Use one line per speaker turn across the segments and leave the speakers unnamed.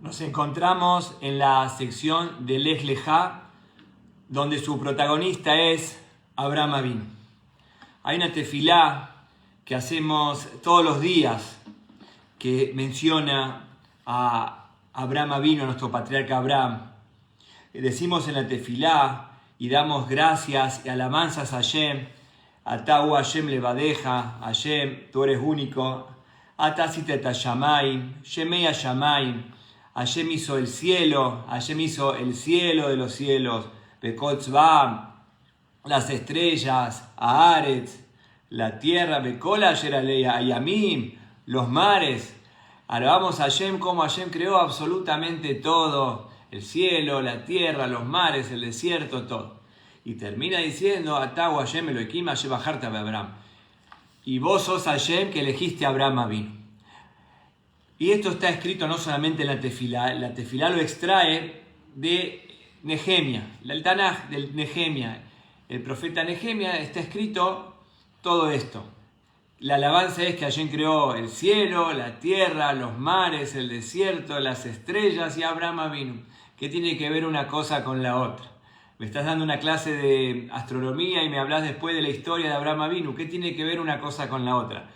Nos encontramos en la sección de Lech Lejá, donde su protagonista es Abraham Avinu. Hay una tefilá que hacemos todos los días que menciona a Abraham Avinu, a nuestro patriarca Abraham. Decimos en la tefilá y damos gracias y alabanzas a Hashem. Atahu Hashem levadeja, Hashem, tú eres único. Atasite tashamayim, Shemei hashamayim. Hashem hizo el cielo, Hashem hizo el cielo de los cielos. Bekotzvam, las estrellas, Haaretz, la tierra, Bekola Yeraleya, Ayamim, los mares. Alabamos a Hashem como Hashem creó absolutamente todo. El cielo, la tierra, los mares, el desierto, todo. Y termina diciendo, Atahu Hashem Elohim Hashem bajarta be Abraham. Y vos sos Hashem que elegiste a Abraham Avinu. Y esto está escrito no solamente en la tefilá lo extrae de Nehemia, el Tanaj del Nehemia. El profeta Nehemia está escrito todo esto. La alabanza es que Hashem creó el cielo, la tierra, los mares, el desierto, las estrellas y Abraham Avinu. ¿Qué tiene que ver una cosa con la otra? Me estás dando una clase de astronomía y me hablas después de la historia de Abraham Avinu. ¿Qué tiene que ver una cosa con la otra?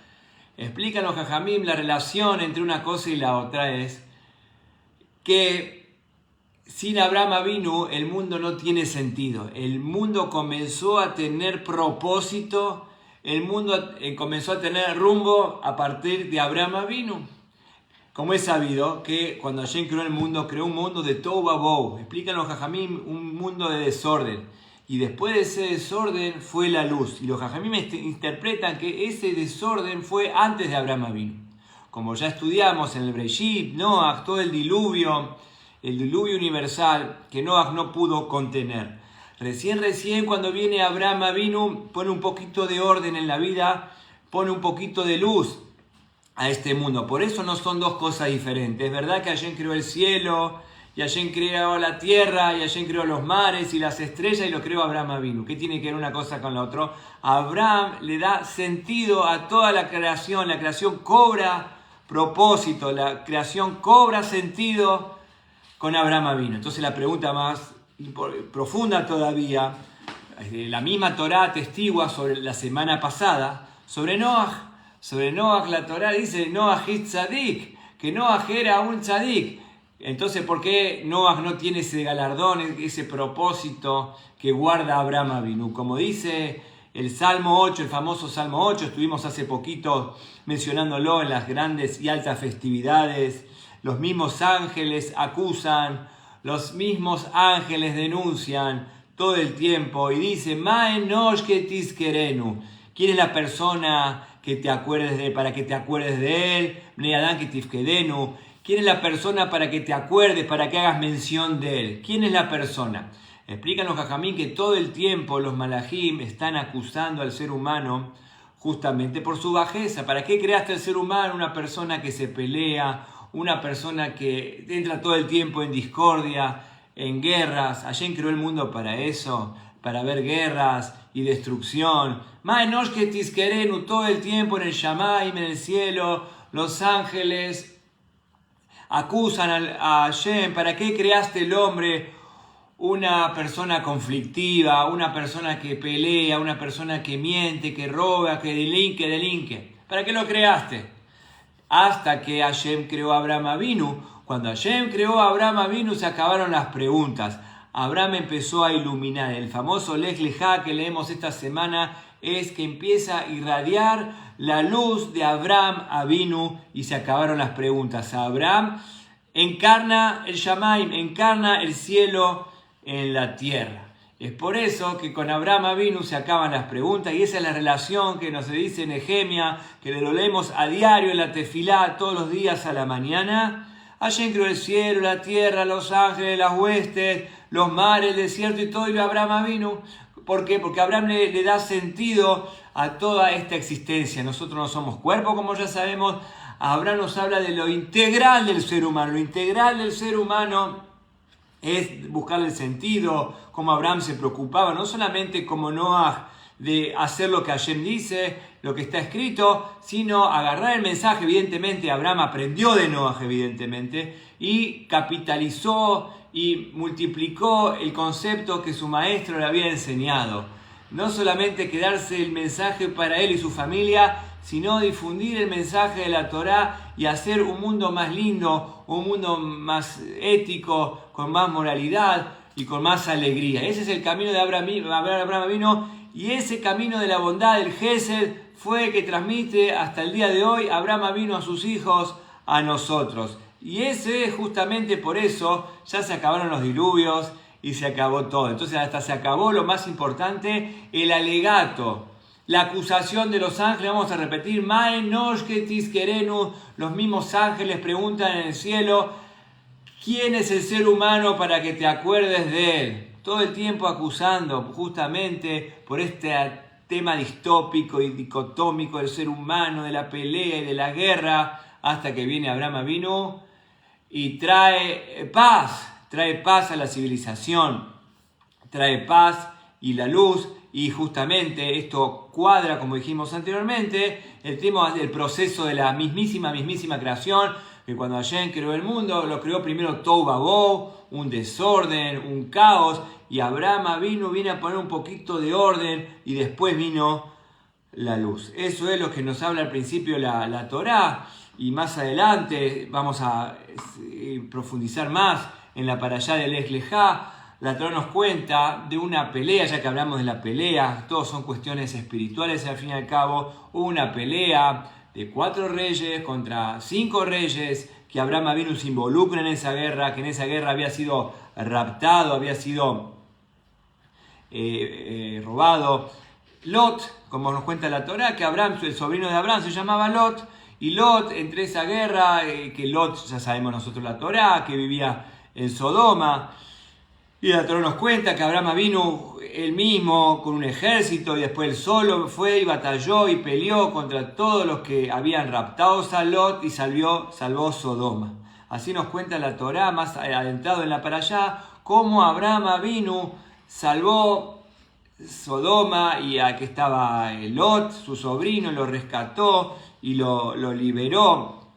Explícanos, Jajamim, la relación entre una cosa y la otra es que sin Abraham Avinu el mundo no tiene sentido. El mundo comenzó a tener propósito, el mundo comenzó a tener rumbo a partir de Abraham Avinu. Como es sabido que cuando Hashem creó el mundo, creó un mundo de Tohu Vabohu. Explícanos, Jajamim, un mundo de desorden. Y después de ese desorden fue la luz. Y los Jajamim interpretan que ese desorden fue antes de Abraham Avinu. Como ya estudiamos en el Breshit, Noach, todo el diluvio universal que Noach no pudo contener. Recién cuando viene Abraham Avinu, pone un poquito de orden en la vida, pone un poquito de luz a este mundo. Por eso no son dos cosas diferentes. Es verdad que Hashem creó el cielo, y Hashem creó la tierra, y Hashem creó los mares y las estrellas, y lo creó Abraham Avinu. ¿Qué tiene que ver una cosa con la otra? Abraham le da sentido a toda la creación cobra propósito, la creación cobra sentido con Abraham Avinu. Entonces la pregunta más profunda todavía, la misma Torá atestigua sobre la semana pasada, sobre Noach. Sobre Noach la Torá dice Noach es tzadik, que Noach era un tzadik. Entonces, ¿por qué Noach no tiene ese galardón, ese propósito que guarda Abraham Avinu? Como dice el Salmo 8, el famoso Salmo 8, estuvimos hace poquito mencionándolo en las grandes y altas festividades. Los mismos ángeles acusan, los mismos ángeles denuncian todo el tiempo y dice, Ma enosh que tizkerenu. ¿Quién es la persona que te acuerdes de él, para que te acuerdes de él? Bnei Adam que tifkedenu. ¿Quién es la persona para que te acuerdes, para que hagas mención de él? ¿Quién es la persona? Explícanos, Jajamín, que todo el tiempo los malajim están acusando al ser humano justamente por su bajeza. ¿Para qué creaste al ser humano? Una persona que se pelea, una persona que entra todo el tiempo en discordia, en guerras. Hashem creó el mundo para eso, para ver guerras y destrucción. Ma'enosh que tizkerenu, todo el tiempo en el Shamaim, en el cielo, los ángeles acusan a Hashem. ¿Para qué creaste el hombre? Una persona conflictiva, una persona que pelea, una persona que miente, que roba, que delinque. ¿Para qué lo creaste? Hasta que Hashem creó a Abraham Avinu. Cuando Hashem creó a Abraham Avinu se acabaron las preguntas. Abraham empezó a iluminar. El famoso Lech Lejá que leemos esta semana es que empieza a irradiar la luz de Abraham Avinu y se acabaron las preguntas. Abraham encarna el Shamaim, encarna el cielo en la tierra. Es por eso que con Abraham Avinu se acaban las preguntas y esa es la relación que nos dice Nehemia, que lo leemos a diario en la tefilá, todos los días a la mañana. Hashem creó el cielo, la tierra, los ángeles, las huestes, los mares, el desierto y todo, y Abraham Avinu. ¿Por qué? Porque Abraham le da sentido a toda esta existencia. Nosotros no somos cuerpo, como ya sabemos. Abraham nos habla de lo integral del ser humano. Lo integral del ser humano es buscarle el sentido, como Abraham se preocupaba, no solamente como Noach de hacer lo que Hashem dice, lo que está escrito, sino agarrar el mensaje. Evidentemente Abraham aprendió de Noaj, evidentemente, y capitalizó y multiplicó el concepto que su maestro le había enseñado. No solamente quedarse el mensaje para él y su familia, sino difundir el mensaje de la Torá y hacer un mundo más lindo, un mundo más ético, con más moralidad y con más alegría. Ese es el camino de Abraham Avinu, y ese camino de la bondad, del Gesed, fue el que transmite hasta el día de hoy Abraham Avinu a sus hijos, a nosotros. Y ese es justamente por eso, ya se acabaron los diluvios y se acabó todo. Entonces hasta se acabó lo más importante, el alegato, la acusación de los ángeles. Vamos a repetir, los mismos ángeles preguntan en el cielo, ¿quién es el ser humano para que te acuerdes de él? Todo el tiempo acusando justamente por este tema distópico y dicotómico del ser humano, de la pelea y de la guerra, hasta que viene Abraham Avinu y trae paz a la civilización, trae paz y la luz. Y justamente esto cuadra, como dijimos anteriormente, el tema del proceso de la mismísima creación, que cuando Hashem creó el mundo, lo creó primero Tohu Vabohu, un desorden, un caos, y Abraham viene a poner un poquito de orden, y después vino la luz. Eso es lo que nos habla al principio la Torá, y más adelante vamos a profundizar más en la parashá de Lech Lejá. La Torá nos cuenta de una pelea, ya que hablamos de la pelea, todos son cuestiones espirituales al fin y al cabo. Hubo una pelea de 4 reyes contra 5 reyes, que Abraham Avinu se involucra en esa guerra, que en esa guerra había sido raptado, había sido robado. Lot, como nos cuenta la Torá, que Abraham, el sobrino de Abraham, se llamaba Lot, y Lot, entre esa guerra, que Lot, ya sabemos nosotros la Torá, que vivía en Sodoma. Y la Torá nos cuenta que Abraham vino él mismo con un ejército, y después él solo fue y batalló y peleó contra todos los que habían raptado a Lot y salvó Sodoma. Así nos cuenta la Torá, más adentrado en la parashá, cómo Abraham vino, salvó Sodoma, y aquí estaba Lot, su sobrino, lo rescató y lo liberó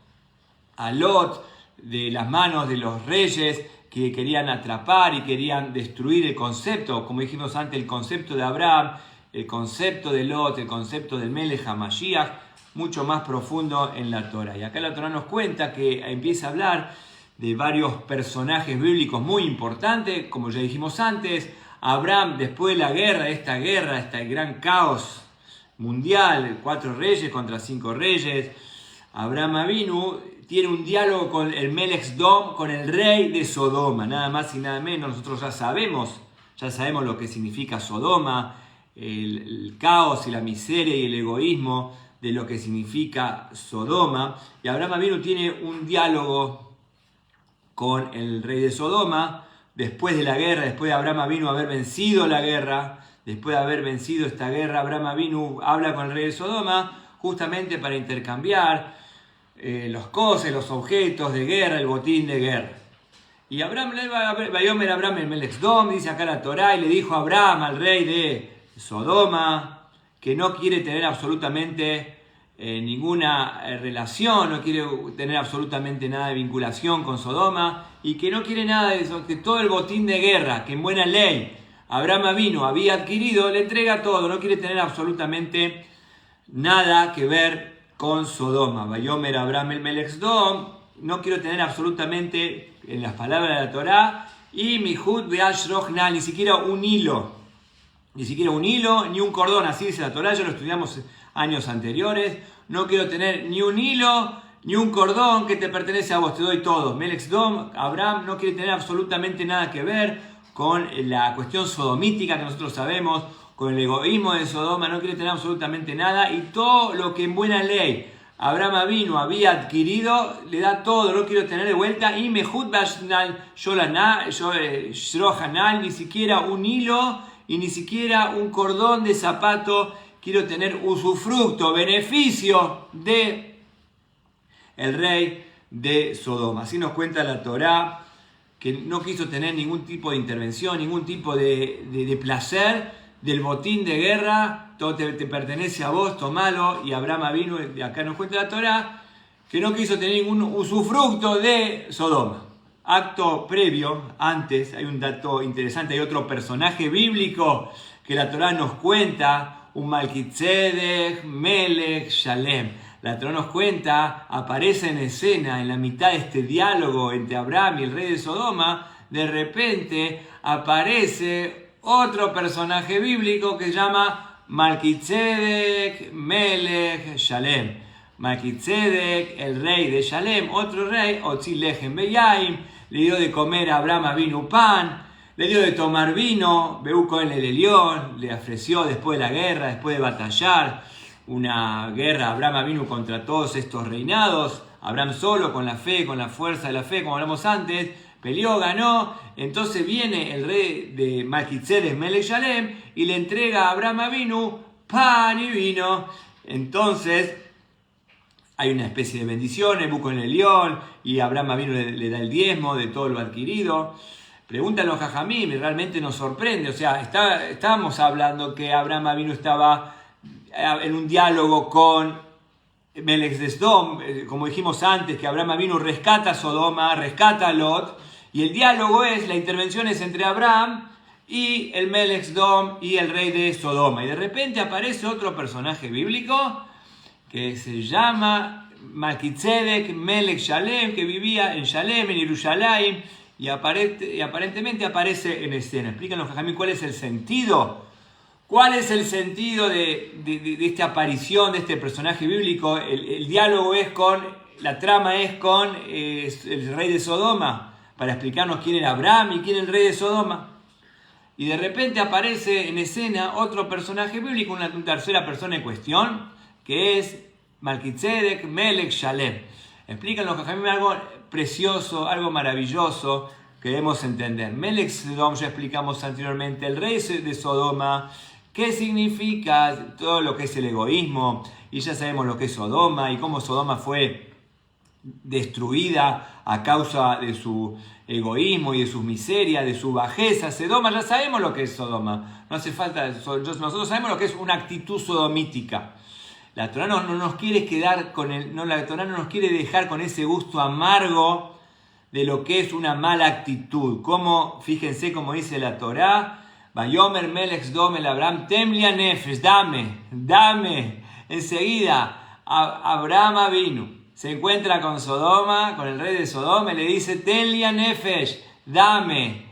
a Lot de las manos de los reyes que querían atrapar y querían destruir el concepto, como dijimos antes, el concepto de Abraham, el concepto de Lot, el concepto del Melech HaMashiach, mucho más profundo en la Torá. Y acá la Torá nos cuenta que empieza a hablar de varios personajes bíblicos muy importantes, como ya dijimos antes. Abraham, después de la guerra, este gran caos mundial, 4 reyes contra 5 reyes, Abraham Avinu tiene un diálogo con el Melech Sdom, con el rey de Sodoma, nada más y nada menos. Nosotros ya sabemos lo que significa Sodoma, el caos y la miseria y el egoísmo de lo que significa Sodoma. Y Abraham Avinu tiene un diálogo con el rey de Sodoma, después de la guerra, después de Abraham Avinu haber vencido la guerra, después de haber vencido esta guerra, Abraham Avinu habla con el rey de Sodoma, justamente para intercambiar los cosas, los objetos de guerra, el botín de guerra. Y Abraham el Melech Sdom, dice acá la Torá, y le dijo a Abraham, al rey de Sodoma, que no quiere tener absolutamente ninguna relación, no quiere tener absolutamente nada de vinculación con Sodoma, y que no quiere nada de eso, que todo el botín de guerra que en buena ley Abraham Avinu había adquirido, le entrega todo, no quiere tener absolutamente nada que ver con Sodoma. Vayomer Abraham el Melech Sdom, no quiero tener absolutamente, en las palabras de la Torá, y mihut be'ashroch nal, ni siquiera un hilo, ni un cordón, así dice la Torá, ya lo estudiamos años anteriores. No quiero tener ni un hilo, ni un cordón que te pertenece a vos, te doy todo. Melech Sdom, Abraham no quiere tener absolutamente nada que ver con la cuestión sodomítica que nosotros sabemos, con el egoísmo de Sodoma, no quiere tener absolutamente nada, y todo lo que en buena ley Abraham Avinu había adquirido, le da todo, no quiero tener de vuelta, y mehut bashnal shrohanal, ni siquiera un hilo y ni siquiera un cordón de zapato, quiero tener usufructo, beneficio de el rey de Sodoma. Así nos cuenta la Torá, que no quiso tener ningún tipo de intervención, ningún tipo de placer del botín de guerra, todo te pertenece a vos, tomalo. Y Abraham vino, acá nos cuenta la Torá, que no quiso tener ningún usufructo de Sodoma. Acto previo, antes, hay un dato interesante, hay otro personaje bíblico que la Torá nos cuenta, un Malquitzedek, Melech, Shalem. La Torá nos cuenta, aparece en escena, en la mitad de este diálogo entre Abraham y el rey de Sodoma, de repente aparece otro personaje bíblico que se llama Malquitzedek, Melech, Shalem. Malquitzedek, el rey de Shalem, otro rey, Otzi Lehem Beyaim, le dio de comer a Abraham vino pan, le dio de tomar vino, Beú Cohen el Elión, le ofreció después de la guerra, después de batallar, una guerra, Abraham vino contra todos estos reinados, Abraham solo, con la fe, con la fuerza de la fe, como hablamos antes, peleó, ganó, entonces viene el rey de Malquitzedek, Melech Shalem, y le entrega a Abraham vino pan y vino. Entonces hay una especie de bendición, Beú Cohen el Elión, y Abraham vino le da el diezmo de todo lo adquirido. Preguntan los Jajamim y realmente nos sorprende, o sea, estábamos hablando que Abraham vino estaba en un diálogo con Melech de Sodom, como dijimos antes, que Abraham vino rescata a Sodoma, rescata a Lot, y el diálogo la intervención es entre Abraham y el Melech Sodom y el rey de Sodoma. Y de repente aparece otro personaje bíblico que se llama Malquitzedek Melech Shalem, que vivía en Shalem, en Jerusalén, y aparentemente aparece en escena. Explícanos, Jajamín, cuál es el sentido. ¿Cuál es el sentido de esta aparición de este personaje bíblico? El diálogo la trama es con el rey de Sodoma, para explicarnos quién era Abraham y quién es el rey de Sodoma. Y de repente aparece en escena otro personaje bíblico, una tercera persona en cuestión, que es Malquitzedek Melech Shalem. Explícanos, Jajamín, algo precioso, algo maravilloso que debemos entender. Melech Sodom, ya explicamos anteriormente, el rey de Sodoma, qué significa todo lo que es el egoísmo, y ya sabemos lo que es Sodoma y cómo Sodoma fue destruida a causa de su egoísmo y de sus miserias, de su bajeza. Sodoma, ya sabemos lo que es Sodoma, no hace falta, nosotros sabemos lo que es una actitud sodomítica. La Torá no nos quiere quedar la Torá no nos quiere dejar con ese gusto amargo de lo que es una mala actitud. Fíjense cómo dice la Torá, Vayomer Melech Sodom el Abraham, Temlia Nefesh, dame. Enseguida, Abraham vino, se encuentra con Sodoma, con el rey de Sodoma, y le dice, Temlia Nefesh, dame.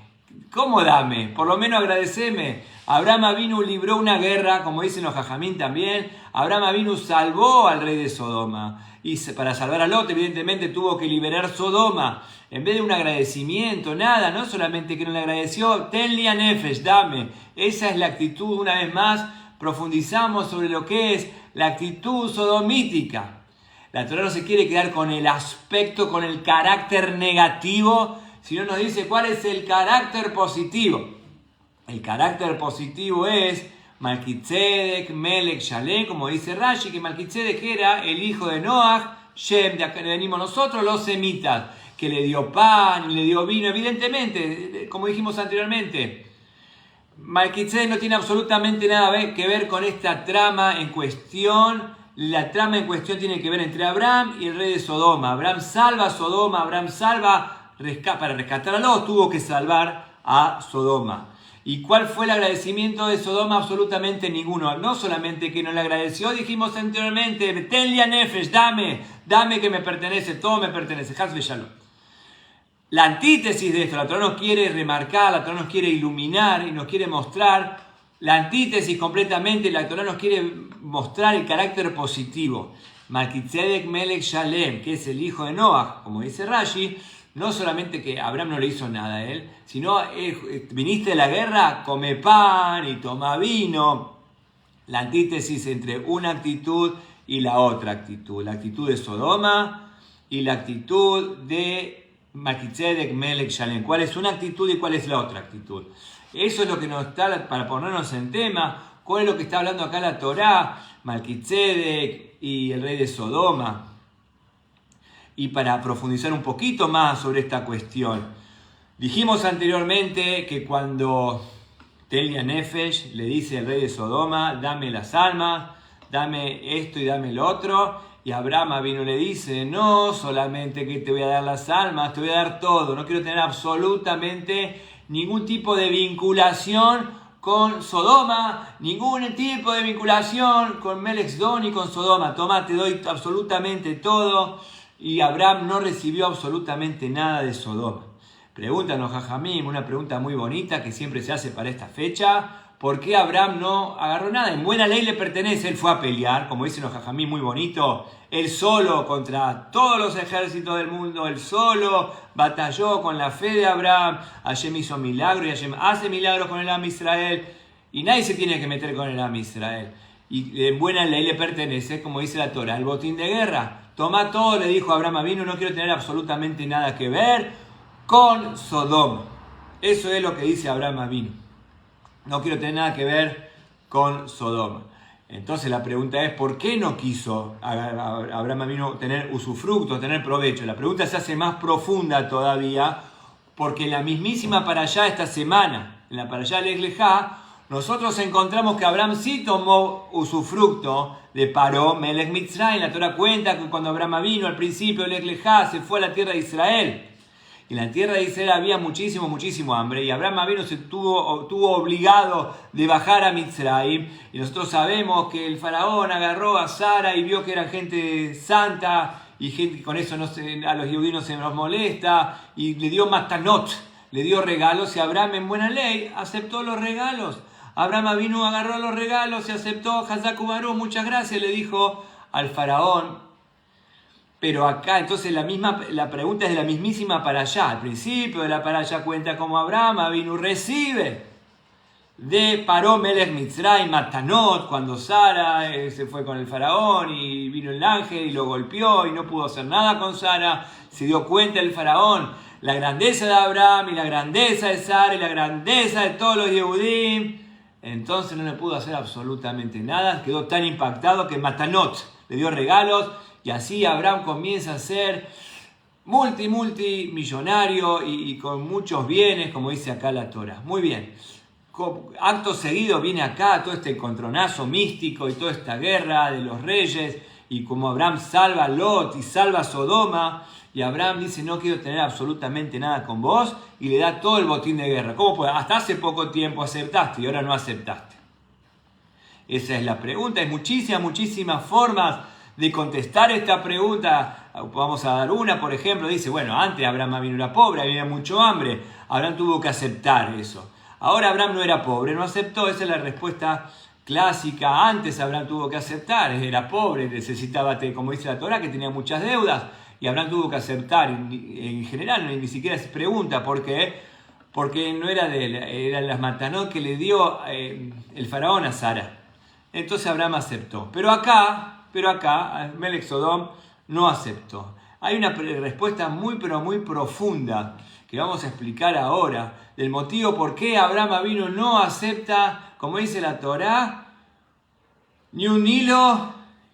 ¿Cómo dame? Por lo menos agradeceme. Abraham vino, libró una guerra, como dicen los Jajamín también. Abraham vino, salvó al rey de Sodoma. Y para salvar a Lot, evidentemente, tuvo que liberar Sodoma. En vez de un agradecimiento, nada, no solamente que no le agradeció, Tenli Nefesh, dame. Esa es la actitud, una vez más, profundizamos sobre lo que es la actitud sodomítica. La Torá no se quiere quedar con el aspecto, con el carácter negativo, sino nos dice cuál es el carácter positivo. El carácter positivo es Malquitzedek, Melech, Shalem, como dice Rashi, que Malquitzedek era el hijo de Noach, Shem, de acá venimos nosotros, los semitas, que le dio pan, le dio vino, evidentemente, como dijimos anteriormente. Malquitzedek no tiene absolutamente nada que ver con esta trama en cuestión. La trama en cuestión tiene que ver entre Abraham y el rey de Sodoma. Abraham salva a Sodoma, Abraham para rescatar a Lot, tuvo que salvar a Sodoma. ¿Y cuál fue el agradecimiento de Sodoma? Absolutamente ninguno. No solamente que no le agradeció, dijimos anteriormente, Tenlia Nefesh, dame que me pertenece, todo me pertenece. Haz Shalom. La antítesis de esto, la Torá nos quiere remarcar, la Torá nos quiere iluminar y nos quiere mostrar la antítesis completamente. La Torá nos quiere mostrar el carácter positivo. Malquitzedek Melech Shalem, que es el hijo de Noach, como dice Rashi, no solamente que Abraham no le hizo nada a él, sino viniste de la guerra, come pan y toma vino. La antítesis entre una actitud y la otra actitud. La actitud de Sodoma y la actitud de Malquitzedek Melech Shalem. ¿Cuál es una actitud y cuál es la otra actitud? Eso es lo que nos está, para ponernos en tema, cuál es lo que está hablando acá la Torá, Malquitzedek y el rey de Sodoma. Y para profundizar un poquito más sobre esta cuestión, dijimos anteriormente que cuando Telia Nefesh, le dice el rey de Sodoma, dame las almas, dame esto y dame lo otro. Y Abraham vino y le dice, no solamente que te voy a dar las almas, te voy a dar todo. No quiero tener absolutamente ningún tipo de vinculación con Sodoma, ningún tipo de vinculación con Melech Sodom y con Sodoma. Toma, te doy absolutamente todo. Y Abraham no recibió absolutamente nada de Sodoma. Pregúntanos, Jajamim, una pregunta muy bonita que siempre se hace para esta fecha. ¿Por qué Abraham no agarró nada? En buena ley le pertenece, él fue a pelear, como dicen los Jajamim, muy bonito. Él solo contra todos los ejércitos del mundo, él solo batalló con la fe de Abraham. Hashem hizo milagros y Hashem hace milagros con el Am Israel. Y nadie se tiene que meter con el Am Israel. Y en buena ley le pertenece, como dice la Torah, el botín de guerra. Toma todo, le dijo Abraham Avinu, no quiero tener absolutamente nada que ver con Sodoma. Eso es lo que dice Abraham Avinu. No quiero tener nada que ver con Sodoma. Entonces la pregunta es, ¿por qué no quiso Abraham Avinu tener usufructo, tener provecho? La pregunta se hace más profunda todavía, porque en la mismísima parashá esta semana, en la parashá Lech Lejá, nosotros encontramos que Abraham sí tomó usufructo de Paró, Melech Mitzrayim. La Torah cuenta que cuando Abraham vino al principio, Lech Lejá, se fue a la tierra de Israel. En la tierra de Israel había muchísimo hambre y Abraham vino se tuvo obligado de bajar a Mitzrayim. Y nosotros sabemos que el faraón agarró a Sara y vio que era gente santa y gente con eso a los judíos no se nos molesta y le dio matanot, le dio regalos y Abraham en buena ley aceptó los regalos. Abraham vino, agarró los regalos y aceptó. Hazaku Baruch, muchas gracias, le dijo al faraón. Pero acá, entonces la pregunta es de la mismísima parashá. Al principio de la parashá cuenta cómo Abraham vino recibe de Paró Melech Mitzrayim Matanot, cuando Sara se fue con el faraón y vino el ángel y lo golpeó y no pudo hacer nada con Sara. Se dio cuenta el faraón la grandeza de Abraham y la grandeza de Sara y la grandeza de todos los Yehudim. Entonces no le pudo hacer absolutamente nada. Quedó tan impactado que Matanot le dio regalos. Y así Abraham comienza a ser multimillonario y con muchos bienes, como dice acá la Torah. Muy bien. Acto seguido viene acá todo este encontronazo místico y toda esta guerra de los reyes. Y como Abraham salva a Lot y salva a Sodoma. Y Abraham dice, no quiero tener absolutamente nada con vos. Y le da todo el botín de guerra. ¿Cómo puede? Hasta hace poco tiempo aceptaste y ahora no aceptaste. Esa es la pregunta. Hay muchísimas formas de contestar esta pregunta. Vamos a dar una, por ejemplo, dice, bueno, antes Abraham vino era pobre, había mucho hambre, Abraham tuvo que aceptar eso. Ahora Abraham no era pobre, no aceptó, esa es la respuesta clásica. Antes Abraham tuvo que aceptar, era pobre, necesitaba, como dice la Torah, que tenía muchas deudas, y Abraham tuvo que aceptar. En general ni siquiera se pregunta por qué, porque no era de él, eran las matanot que le dio el faraón a Sara. Entonces Abraham aceptó. Pero acá Melech Sodom no aceptó. Hay una respuesta muy profunda que vamos a explicar ahora del motivo por qué Abraham vino no acepta, como dice la Torá, ni un hilo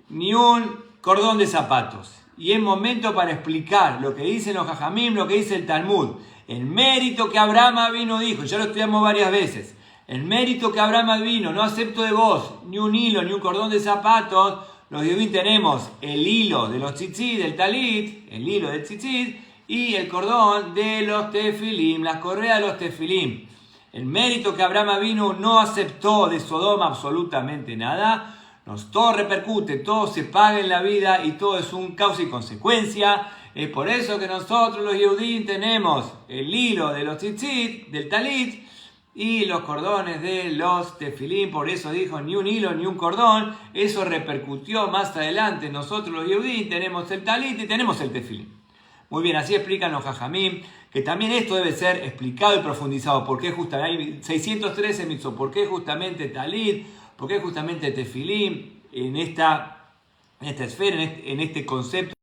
ni un cordón de zapatos. Y es momento para explicar lo que dicen los Jajamim, lo que dice el Talmud. El mérito que Abraham vino dijo, ya lo estudiamos varias veces. El mérito que Abraham vino, no acepto de vos ni un hilo ni un cordón de zapatos. Los Yehudim tenemos el hilo de los tzitzit, del talit, el hilo del tzitzit, y el cordón de los tefilim, las correas de los tefilim. El mérito que Abraham vino no aceptó de Sodoma absolutamente nada. Todo repercute, todo se paga en la vida y todo es un causa y consecuencia. Es por eso que nosotros los Yehudim tenemos el hilo de los tzitzit, del talit, y los cordones de los tefilim. Por eso dijo ni un hilo ni un cordón. Eso repercutió más adelante. Nosotros los Yehudim tenemos el talit y tenemos el tefilim. Muy bien, así explican los Jajamim, que también esto debe ser explicado y profundizado. ¿Por qué justamente hay 613 mitzvot? ¿Por qué justamente talit? ¿Por qué justamente tefilim? En esta esfera, en este concepto.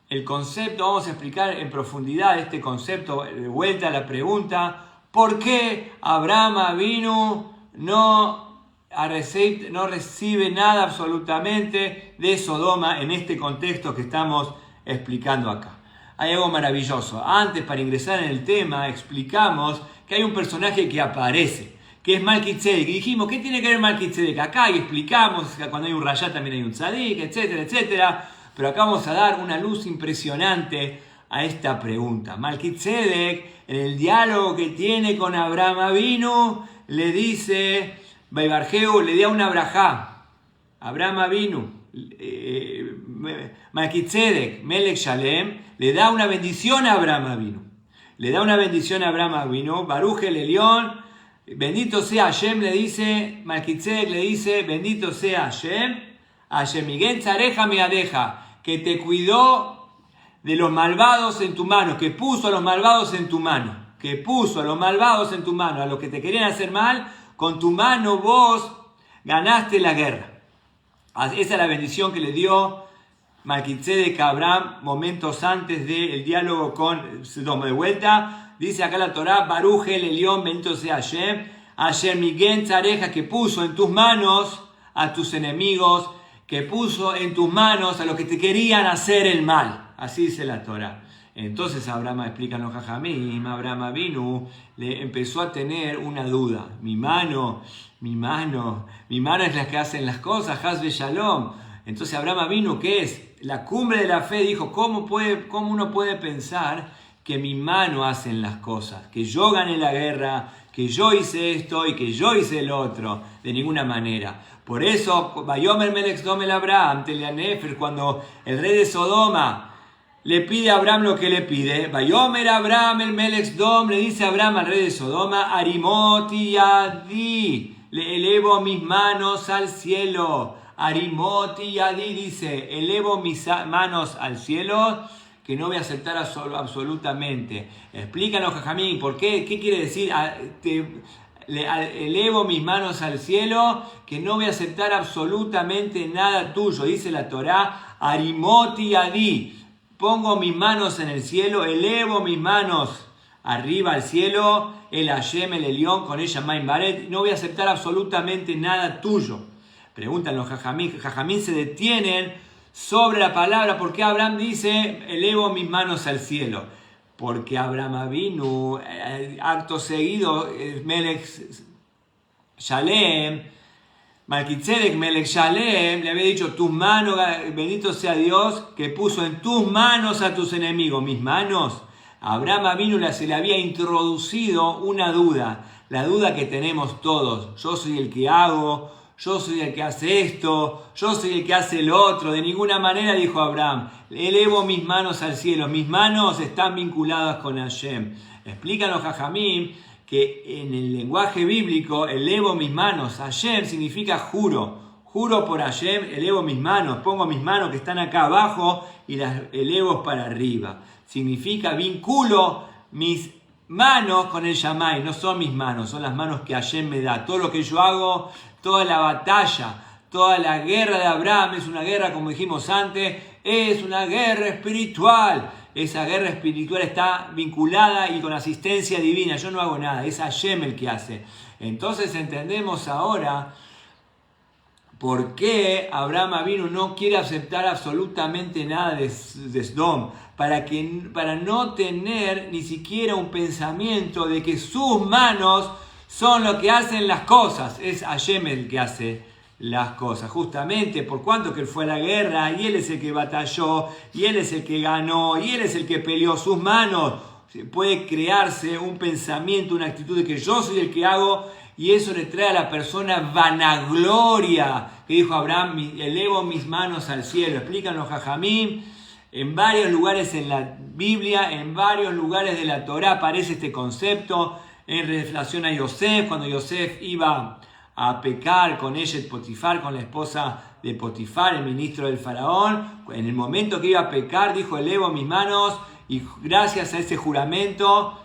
El concepto, vamos a explicar en profundidad este concepto. De vuelta a la pregunta, ¿por qué Abraham Avinu no recibe nada absolutamente de Sodoma en este contexto que estamos explicando acá? Hay algo maravilloso. Antes, para ingresar en el tema, explicamos que hay un personaje que aparece que es Malkitzedek. Y dijimos, ¿qué tiene que ver Malkitzedek? Acá y explicamos, cuando hay un rayá también hay un tzadik, etcétera, etcétera. Pero acá vamos a dar una luz impresionante a esta pregunta. Malkitzedek, en el diálogo que tiene con Abraham Avinu, le dice, Baibarjeu le da una brajá. Abraham Avinu, Malkitzedek, Melech Shalem, le da una bendición a Abraham Avinu. Le da una bendición a Abraham Avinu, Baruch el Elión, bendito sea Hashem, le dice, Malkitzedek le dice, bendito sea Hashem, Hashem Miguel Tzareja Meadeja, que te cuidó de los malvados en tu mano, que puso a los malvados en tu mano, que puso a los malvados en tu mano, a los que te querían hacer mal, con tu mano vos ganaste la guerra. Esa es la bendición que le dio Malkitzedek a Abraham momentos antes del diálogo con Sodoma. De vuelta, dice acá la Torá, Baruch el Elión, bendito sea Hashem, Hashem Miguel Tzareja, que puso en tus manos a tus enemigos, que puso en tus manos a los que te querían hacer el mal. Así dice la Torá. Entonces Abraham, explican los Jajamim, Abraham Avinu le empezó a tener una duda. Mi mano es la que hacen las cosas, Haz Shalom. Entonces Abraham Avinu, ¿qué es? La cumbre de la fe, dijo, ¿cómo uno puede pensar que mi mano hacen las cosas? Que yo gané la guerra, que yo hice esto y que yo hice el otro. De ninguna manera. Por eso, Vayomer Melech Sodom el Abraham, Telianefer, cuando el rey de Sodoma le pide a Abraham lo que le pide, Vayomer Abraham el Melech Sodom, le dice a Abraham al rey de Sodoma, Arimoti Yadi, le elevo mis manos al cielo. Arimoti Yadi dice, elevo mis manos al cielo, que no voy a aceptar absolutamente. Explícanos, Jajamín, ¿por qué? ¿Qué quiere decir? Elevo mis manos al cielo, que no voy a aceptar absolutamente nada tuyo. Dice la Torá, Arimoti Yadi, pongo mis manos en el cielo, elevo mis manos arriba al cielo, el Hashem, el Elión, con ella Maim Baret, no voy a aceptar absolutamente nada tuyo. Preguntan los Jajamín se detienen sobre la palabra. ¿Por qué Abraham dice, elevo mis manos al cielo? Porque Abraham Avinu, acto seguido, Melech Shalem, Malkitzedek Melech Shalem, le había dicho, tus manos, bendito sea Dios, que puso en tus manos a tus enemigos. Mis manos. A Abraham Avinu se le había introducido una duda, la duda que tenemos todos. Yo soy el que hago, yo soy el que hace esto, yo soy el que hace el otro. De ninguna manera, dijo Abraham, elevo mis manos al cielo. Mis manos están vinculadas con Hashem. Explican los Jajamim que en el lenguaje bíblico, elevo mis manos. Hashem significa juro. Juro por Hashem, elevo mis manos. Pongo mis manos que están acá abajo y las elevo para arriba. Significa vinculo mis manos con el Shammai. No son mis manos, son las manos que Hashem me da. Todo lo que yo hago, toda la batalla, toda la guerra de Abraham es una guerra, como dijimos antes, es una guerra espiritual. Esa guerra espiritual está vinculada y con asistencia divina. Yo no hago nada, es Hashem el que hace. Entonces entendemos ahora por qué Abraham Avinu no quiere aceptar absolutamente nada de Sodom. Para no tener ni siquiera un pensamiento de que sus manos son lo que hacen las cosas. Es Hashem el que hace las cosas. Justamente por cuanto que él fue a la guerra y él es el que batalló y él es el que ganó y él es el que peleó. Sus manos, puede crearse un pensamiento, una actitud de que yo soy el que hago, y eso le trae a la persona vanagloria. Que dijo Abraham, elevo mis manos al cielo. Explican los Jajamim. En varios lugares en la Biblia, en varios lugares de la Torá aparece este concepto en relación a Yosef, cuando Yosef iba a pecar con Eshet Potifar, con la esposa de Potifar, el ministro del faraón. En el momento que iba a pecar, dijo, elevo mis manos, y gracias a ese juramento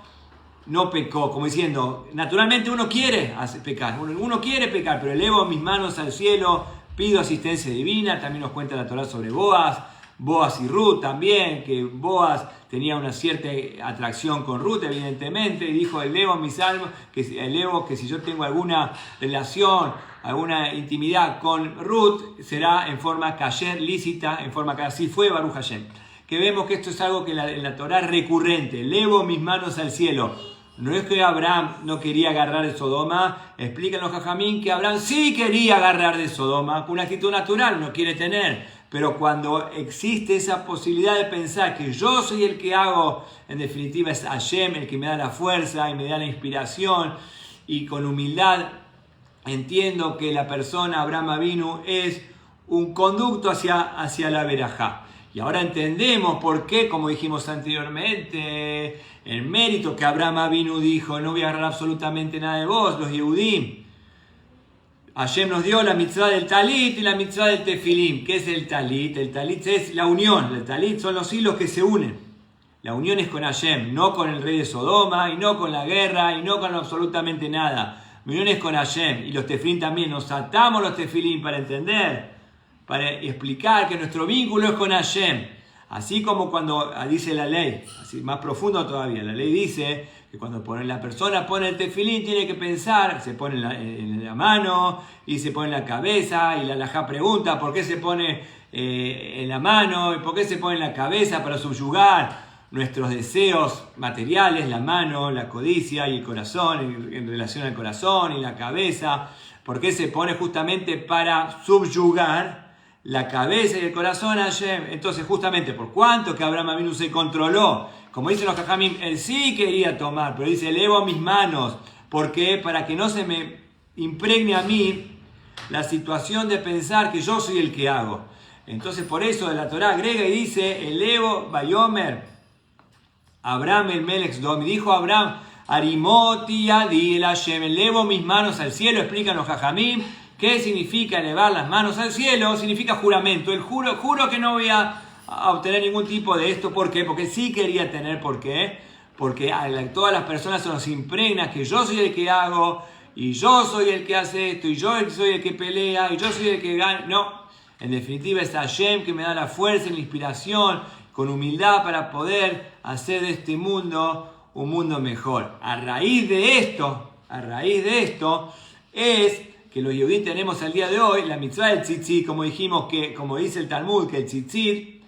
no pecó, como diciendo, naturalmente uno quiere pecar, uno quiere pecar, pero elevo mis manos al cielo, pido asistencia divina. También nos cuenta la Torá sobre Boaz y Ruth también, que Boaz tenía una cierta atracción con Ruth, evidentemente, y dijo, elevo mis almas, que si yo tengo alguna relación, alguna intimidad con Ruth, será en forma kasher, lícita, en forma que así fue Baruch Hashem. Que vemos que esto es algo que en la Torá es recurrente, elevo mis manos al cielo. No es que Abraham no quería agarrar de Sodoma, explican los jajamín que Abraham sí quería agarrar de Sodoma, con una actitud natural, no quiere tener. Pero cuando existe esa posibilidad de pensar que yo soy el que hago, en definitiva es Hashem el que me da la fuerza y me da la inspiración, y con humildad entiendo que la persona Abraham Avinu es un conducto hacia la verajá. Y ahora entendemos por qué, como dijimos anteriormente, el mérito que Abraham Avinu dijo, no voy a agarrar absolutamente nada de vos, los Yehudim. Hashem nos dio la mitzvah del talit y la mitzvah del tefilim. ¿Qué es el talit? El talit es la unión. El talit son los hilos que se unen. La unión es con Hashem, no con el rey de Sodoma, y no con la guerra, y no con absolutamente nada. La unión es con Hashem. Y los tefilim también. Nos atamos los tefilim para entender, para explicar que nuestro vínculo es con Hashem. Así como cuando dice la ley, así más profundo todavía, la ley dice que cuando la persona pone el tefilín tiene que pensar, se pone en la mano y se pone en la cabeza, y la halajá pregunta por qué se pone en la mano y por qué se pone en la cabeza para subyugar nuestros deseos materiales, la mano, la codicia y el corazón, en relación al corazón y la cabeza, por qué se pone justamente para subyugar la cabeza y el corazón a Hashem. Entonces, justamente por cuanto que Abraham Avinu se controló, como dicen los jajamim, él sí quería tomar, pero dice, elevo mis manos. ¿Por qué? Para que no se me impregne a mí la situación de pensar que yo soy el que hago. Entonces, por eso la Torá agrega y dice, elevo, Bayomer, Abraham el Melech Sdom, y dijo Abraham, Arimoti Adi el Hashem, elevo mis manos al cielo, explican los jajamim. ¿Qué significa elevar las manos al cielo? Significa juramento. El juro que no voy a obtener ningún tipo de esto. ¿Por qué? Porque sí quería tener. ¿Por qué? Porque a todas las personas se nos impregna que yo soy el que hago, y yo soy el que hace esto, y yo soy el que pelea, y yo soy el que gana. No. En definitiva es Hashem que me da la fuerza y la inspiración, con humildad para poder hacer de este mundo un mundo mejor. A raíz de esto es que los Yehudim tenemos al día de hoy la mitzvah del tzitzit, como dijimos, que como dice el Talmud, que el tzitzit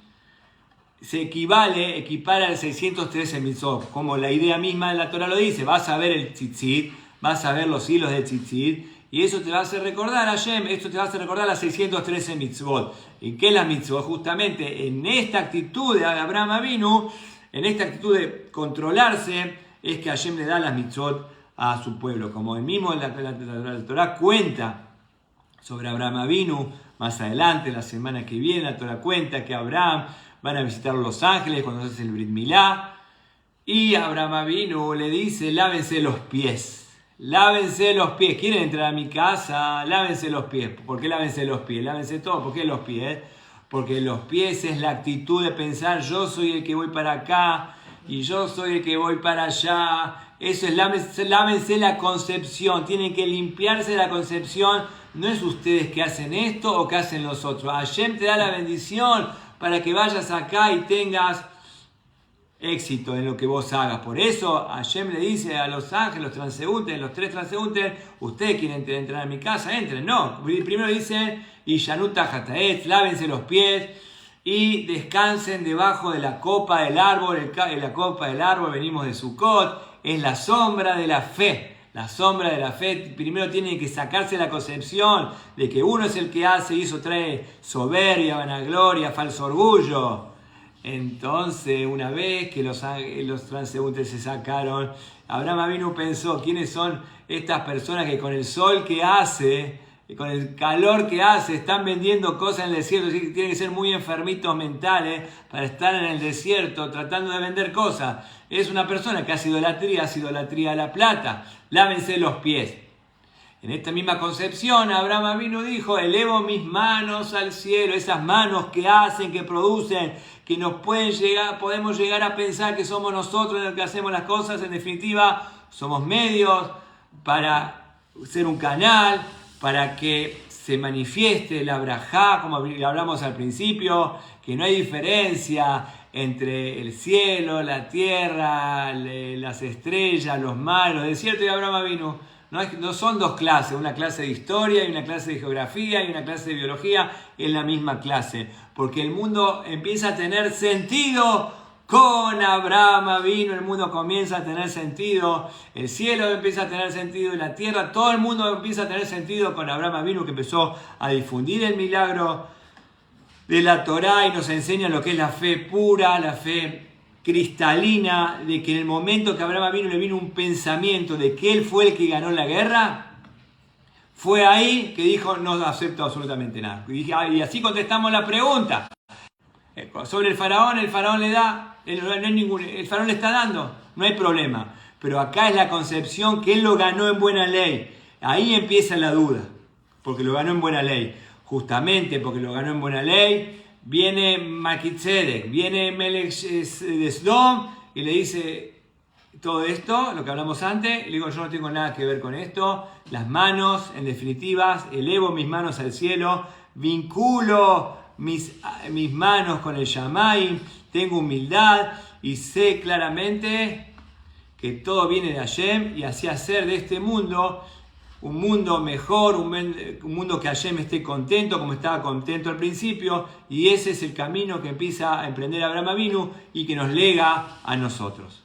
se equipara al 613 mitzvot, como la idea misma de la Torah lo dice. Vas a ver el tzitzit, vas a ver los hilos del tzitzit, y eso te va a hacer recordar a Hashem, esto te va a hacer recordar las 613 mitzvot. ¿Y qué es la mitzvot? Justamente en esta actitud de Abraham Avinu, en esta actitud de controlarse, es que Hashem le da las mitzvot a su pueblo. Como el mismo la Torah cuenta sobre Abraham Avinu, más adelante, la semana que viene, la Torah cuenta que Abraham van a visitar los ángeles cuando se hace el Brit Milá, y Abraham Avinu le dice, lávense los pies. Lávense los pies. ¿Quieren entrar a mi casa? Lávense los pies. ¿Por qué lávense los pies? Lávense todo. ¿Por qué los pies? Porque los pies es la actitud de pensar, yo soy el que voy para acá y yo soy el que voy para allá. Eso es, lávense la concepción. Tienen que limpiarse la concepción. No es ustedes que hacen esto o que hacen los otros. Hashem te da la bendición para que vayas acá y tengas éxito en lo que vos hagas. Por eso Hashem le dice a los ángeles, los transeúntes, los tres transeúntes, ustedes quieren entrar a mi casa, entren. No, primero dice, y Yanuta Hataet, lávense los pies y descansen debajo de la copa del árbol. La copa del árbol, venimos de Sukkot, es la sombra de la fe. La sombra de la fe, primero tiene que sacarse la concepción de que uno es el que hace y eso trae soberbia, vanagloria, falso orgullo. Entonces, una vez que los transeúntes se sacaron, Abraham Avinu pensó, ¿quiénes son estas personas que con el sol que hace, con el calor que hace, están vendiendo cosas en el desierto? Así que tienen que ser muy enfermitos mentales para estar en el desierto tratando de vender cosas. Es una persona que hace idolatría a la plata. Lávense los pies. En esta misma concepción, Abraham Avinu dijo, elevo mis manos al cielo, esas manos que hacen, que producen, que nos podemos llegar a pensar que somos nosotros los que hacemos las cosas. En definitiva, somos medios para ser un canal, para que se manifieste la brajá, como hablamos al principio, que no hay diferencia entre el cielo, la tierra, las estrellas, los mares, los desiertos, y Abraham Avinu. No son dos clases, una clase de historia y una clase de geografía y una clase de biología, es la misma clase. Porque el mundo empieza a tener sentido Con Abraham vino, el mundo comienza a tener sentido, el cielo empieza a tener sentido, y la tierra, todo el mundo empieza a tener sentido con Abraham vino, que empezó a difundir el milagro de la Torá y nos enseña lo que es la fe pura, la fe cristalina, de que en el momento que Abraham vino le vino un pensamiento de que él fue el que ganó la guerra, fue ahí que dijo: no acepto absolutamente nada. Y así contestamos la pregunta. Sobre el faraón le da, el faraón le está dando, no hay problema. Pero acá es la concepción que él lo ganó en buena ley. Ahí empieza la duda, porque lo ganó en buena ley. Justamente porque lo ganó en buena ley, viene Melquisedec, viene Melech de Sdom y le dice todo esto, lo que hablamos antes, y le digo: yo no tengo nada que ver con esto. Las manos, en definitiva, elevo mis manos al cielo, vinculo mis manos con el Shammai, tengo humildad y sé claramente que todo viene de Hashem, y así hacer de este mundo un mundo mejor, un mundo que Hashem esté contento como estaba contento al principio, y ese es el camino que empieza a emprender Abraham Avinu y que nos lega a nosotros.